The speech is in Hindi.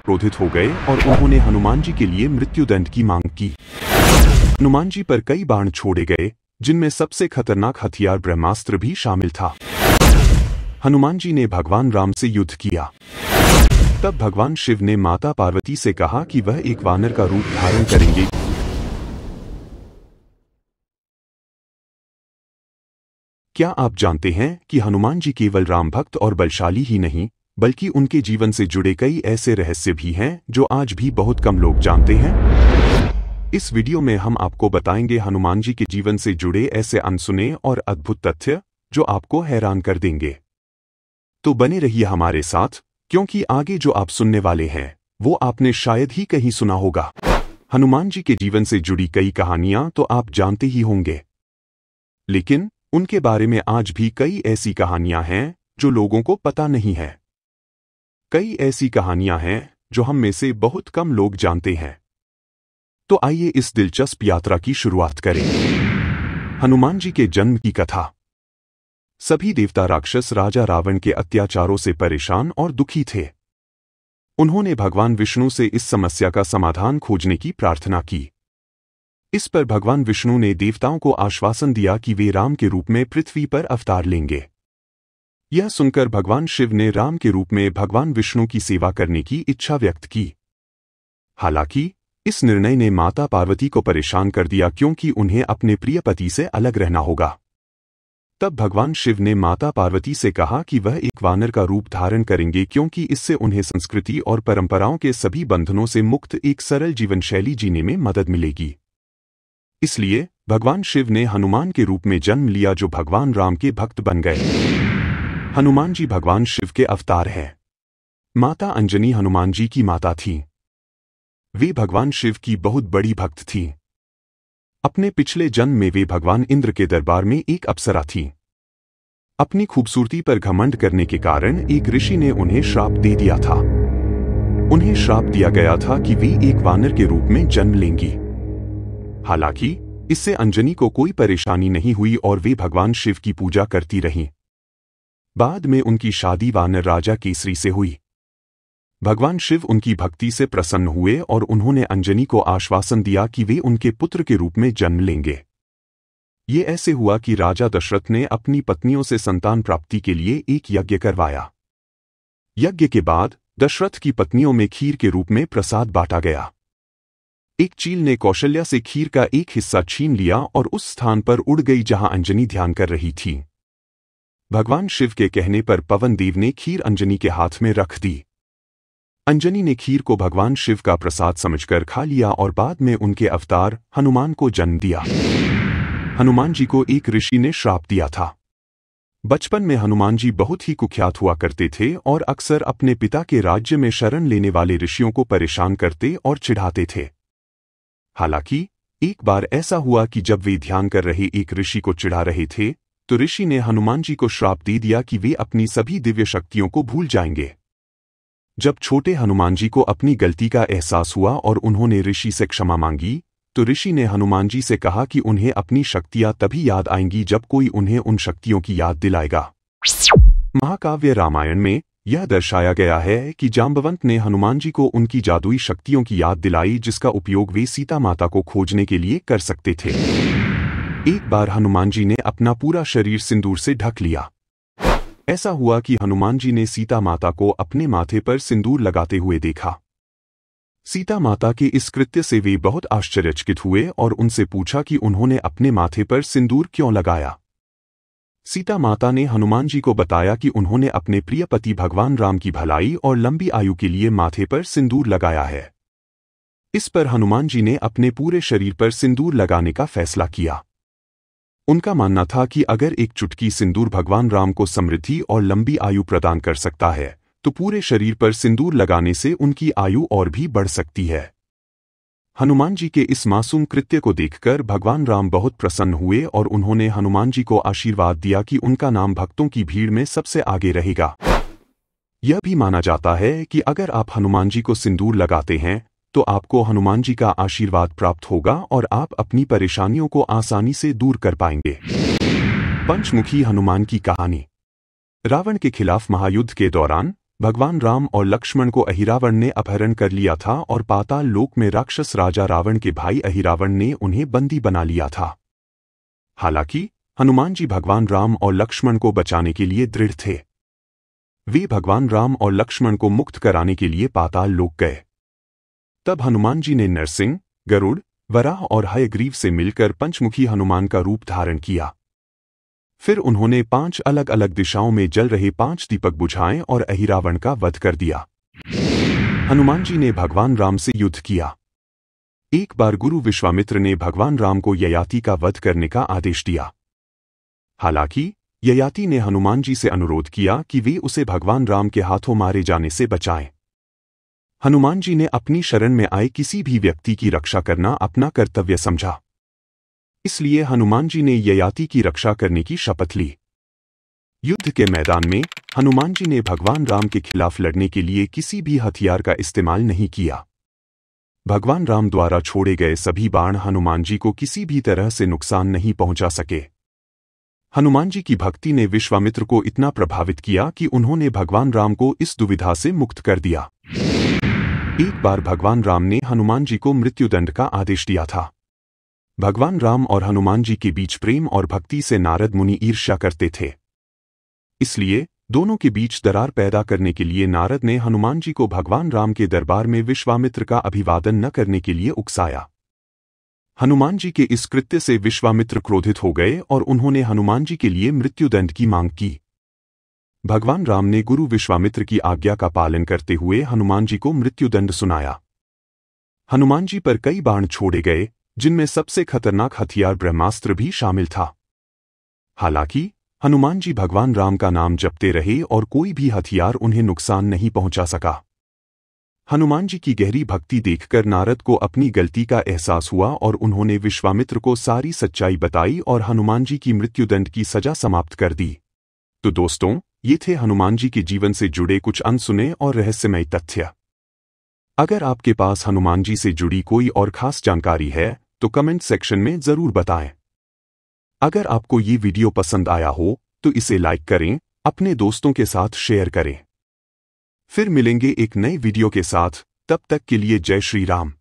क्रोधित हो गए और उन्होंने हनुमान जी के लिए मृत्युदंड की मांग की। हनुमान जी पर कई बाण छोड़े गए, जिनमें सबसे खतरनाक हथियार ब्रह्मास्त्र भी शामिल था। हनुमान जी ने भगवान राम से युद्ध किया। तब भगवान शिव ने माता पार्वती से कहा कि वह एक वानर का रूप धारण करेंगे। क्या आप जानते हैं कि हनुमान जी केवल राम भक्त और बलशाली ही नहीं, बल्कि उनके जीवन से जुड़े कई ऐसे रहस्य भी हैं जो आज भी बहुत कम लोग जानते हैं। इस वीडियो में हम आपको बताएंगे हनुमान जी के जीवन से जुड़े ऐसे अनसुने और अद्भुत तथ्य जो आपको हैरान कर देंगे। तो बने रहिए हमारे साथ, क्योंकि आगे जो आप सुनने वाले हैं वो आपने शायद ही कहीं सुना होगा। हनुमान जी के जीवन से जुड़ी कई कहानियां तो आप जानते ही होंगे, लेकिन उनके बारे में आज भी कई ऐसी कहानियां हैं जो लोगों को पता नहीं है। कई ऐसी कहानियां हैं जो हम में से बहुत कम लोग जानते हैं। तो आइए इस दिलचस्प यात्रा की शुरुआत करें। हनुमान जी के जन्म की कथा। सभी देवता राक्षस राजा रावण के अत्याचारों से परेशान और दुखी थे। उन्होंने भगवान विष्णु से इस समस्या का समाधान खोजने की प्रार्थना की। इस पर भगवान विष्णु ने देवताओं को आश्वासन दिया कि वे राम के रूप में पृथ्वी पर अवतार लेंगे। यह सुनकर भगवान शिव ने राम के रूप में भगवान विष्णु की सेवा करने की इच्छा व्यक्त की। हालांकि इस निर्णय ने माता पार्वती को परेशान कर दिया, क्योंकि उन्हें अपने प्रिय पति से अलग रहना होगा। तब भगवान शिव ने माता पार्वती से कहा कि वह एक वानर का रूप धारण करेंगे, क्योंकि इससे उन्हें संस्कृति और परंपराओं के सभी बंधनों से मुक्त एक सरल जीवन शैली जीने में मदद मिलेगी। इसलिए भगवान शिव ने हनुमान के रूप में जन्म लिया, जो भगवान राम के भक्त बन गए। हनुमान जी भगवान शिव के अवतार हैं। माता अंजनी हनुमान जी की माता थीं। वे भगवान शिव की बहुत बड़ी भक्त थीं। अपने पिछले जन्म में वे भगवान इंद्र के दरबार में एक अप्सरा थीं। अपनी खूबसूरती पर घमंड करने के कारण एक ऋषि ने उन्हें श्राप दे दिया था। उन्हें श्राप दिया गया था कि वे एक वानर के रूप में जन्म लेंगी। हालांकि इससे अंजनी को कोई परेशानी नहीं हुई और वे भगवान शिव की पूजा करती रहीं। बाद में उनकी शादी वानर राजा केसरी से हुई। भगवान शिव उनकी भक्ति से प्रसन्न हुए और उन्होंने अंजनी को आश्वासन दिया कि वे उनके पुत्र के रूप में जन्म लेंगे। ये ऐसे हुआ कि राजा दशरथ ने अपनी पत्नियों से संतान प्राप्ति के लिए एक यज्ञ करवाया। यज्ञ के बाद दशरथ की पत्नियों में खीर के रूप में प्रसाद बांटा गया। एक चील ने कौशल्या से खीर का एक हिस्सा छीन लिया और उस स्थान पर उड़ गई जहां अंजनी ध्यान कर रही थी। भगवान शिव के कहने पर पवन देव ने खीर अंजनी के हाथ में रख दी। अंजनी ने खीर को भगवान शिव का प्रसाद समझकर खा लिया और बाद में उनके अवतार हनुमान को जन्म दिया। हनुमान जी को एक ऋषि ने श्राप दिया था। बचपन में हनुमान जी बहुत ही कुख्यात हुआ करते थे और अक्सर अपने पिता के राज्य में शरण लेने वाले ऋषियों को परेशान करते और चिढ़ाते थे। हालांकि एक बार ऐसा हुआ कि जब वे ध्यान कर रहे एक ऋषि को चिढ़ा रहे थे, तो ऋषि ने हनुमान जी को श्राप दे दिया कि वे अपनी सभी दिव्य शक्तियों को भूल जाएंगे। जब छोटे हनुमान जी को अपनी गलती का एहसास हुआ और उन्होंने ऋषि से क्षमा मांगी, तो ऋषि ने हनुमान जी से कहा कि उन्हें अपनी शक्तियां तभी याद आएंगी जब कोई उन्हें उन शक्तियों की याद दिलाएगा। महाकाव्य रामायण में यह दर्शाया गया है कि जाम्बवंत ने हनुमान जी को उनकी जादुई शक्तियों की याद दिलाई, जिसका उपयोग वे सीता माता को खोजने के लिए कर सकते थे। एक बार हनुमान जी ने अपना पूरा शरीर सिंदूर से ढक लिया। ऐसा हुआ कि हनुमान जी ने सीता माता को अपने माथे पर सिंदूर लगाते हुए देखा। सीता माता के इस कृत्य से वे बहुत आश्चर्यचकित हुए और उनसे पूछा कि उन्होंने अपने माथे पर सिंदूर क्यों लगाया। सीता माता ने हनुमान जी को बताया कि उन्होंने अपने प्रिय पति भगवान राम की भलाई और लंबी आयु के लिए माथे पर सिंदूर लगाया है। इस पर हनुमान जी ने अपने पूरे शरीर पर सिंदूर लगाने का फैसला किया। उनका मानना था कि अगर एक चुटकी सिंदूर भगवान राम को समृद्धि और लंबी आयु प्रदान कर सकता है, तो पूरे शरीर पर सिंदूर लगाने से उनकी आयु और भी बढ़ सकती है। हनुमान जी के इस मासूम कृत्य को देखकर भगवान राम बहुत प्रसन्न हुए और उन्होंने हनुमान जी को आशीर्वाद दिया कि उनका नाम भक्तों की भीड़ में सबसे आगे रहेगा। यह भी माना जाता है कि अगर आप हनुमान जी को सिंदूर लगाते हैं तो आपको हनुमान जी का आशीर्वाद प्राप्त होगा और आप अपनी परेशानियों को आसानी से दूर कर पाएंगे। पंचमुखी हनुमान की कहानी। रावण के खिलाफ महायुद्ध के दौरान भगवान राम और लक्ष्मण को अहिरावण ने अपहरण कर लिया था और पाताल लोक में राक्षस राजा रावण के भाई अहिरावण ने उन्हें बंदी बना लिया था। हालांकि हनुमान जी भगवान राम और लक्ष्मण को बचाने के लिए दृढ़ थे। वे भगवान राम और लक्ष्मण को मुक्त कराने के लिए पाताल लोक गए। तब हनुमान जी ने नरसिंह, गरुड़, वराह और हयग्रीव से मिलकर पंचमुखी हनुमान का रूप धारण किया। फिर उन्होंने 5 अलग अलग दिशाओं में जल रहे 5 दीपक बुझाए और अहिरावण का वध कर दिया। हनुमान जी ने भगवान राम से युद्ध किया। एक बार गुरु विश्वामित्र ने भगवान राम को ययाति का वध करने का आदेश दिया। हालांकि ययाति ने हनुमान जी से अनुरोध किया कि वे उसे भगवान राम के हाथों मारे जाने से बचाएं। हनुमान जी ने अपनी शरण में आए किसी भी व्यक्ति की रक्षा करना अपना कर्तव्य समझा। इसलिए हनुमान जी ने ययाति की रक्षा करने की शपथ ली। युद्ध के मैदान में हनुमान जी ने भगवान राम के खिलाफ लड़ने के लिए किसी भी हथियार का इस्तेमाल नहीं किया। भगवान राम द्वारा छोड़े गए सभी बाण हनुमान जी को किसी भी तरह से नुकसान नहीं पहुंचा सके। हनुमान जी की भक्ति ने विश्वामित्र को इतना प्रभावित किया कि उन्होंने भगवान राम को इस दुविधा से मुक्त कर दिया। एक बार भगवान राम ने हनुमान जी को मृत्युदंड का आदेश दिया था। भगवान राम और हनुमान जी के बीच प्रेम और भक्ति से नारद मुनि ईर्ष्या करते थे। इसलिए दोनों के बीच दरार पैदा करने के लिए नारद ने हनुमान जी को भगवान राम के दरबार में विश्वामित्र का अभिवादन न करने के लिए उकसाया। हनुमान जी के इस कृत्य से विश्वामित्र क्रोधित हो गए और उन्होंने हनुमान जी के लिए मृत्युदंड की मांग की। भगवान राम ने गुरु विश्वामित्र की आज्ञा का पालन करते हुए हनुमान जी को मृत्युदंड सुनाया। हनुमान जी पर कई बाण छोड़े गए, जिनमें सबसे खतरनाक हथियार ब्रह्मास्त्र भी शामिल था। हालांकि हनुमान जी भगवान राम का नाम जपते रहे और कोई भी हथियार उन्हें नुकसान नहीं पहुंचा सका। हनुमान जी की गहरी भक्ति देखकर नारद को अपनी गलती का एहसास हुआ और उन्होंने विश्वामित्र को सारी सच्चाई बताई और हनुमान जी की मृत्युदंड की सजा समाप्त कर दी। तो दोस्तों, ये थे हनुमान जी के जीवन से जुड़े कुछ अनसुने और रहस्यमय तथ्य। अगर आपके पास हनुमान जी से जुड़ी कोई और खास जानकारी है तो कमेंट सेक्शन में जरूर बताएं। अगर आपको ये वीडियो पसंद आया हो तो इसे लाइक करें, अपने दोस्तों के साथ शेयर करें। फिर मिलेंगे एक नए वीडियो के साथ, तब तक के लिए जय श्री राम।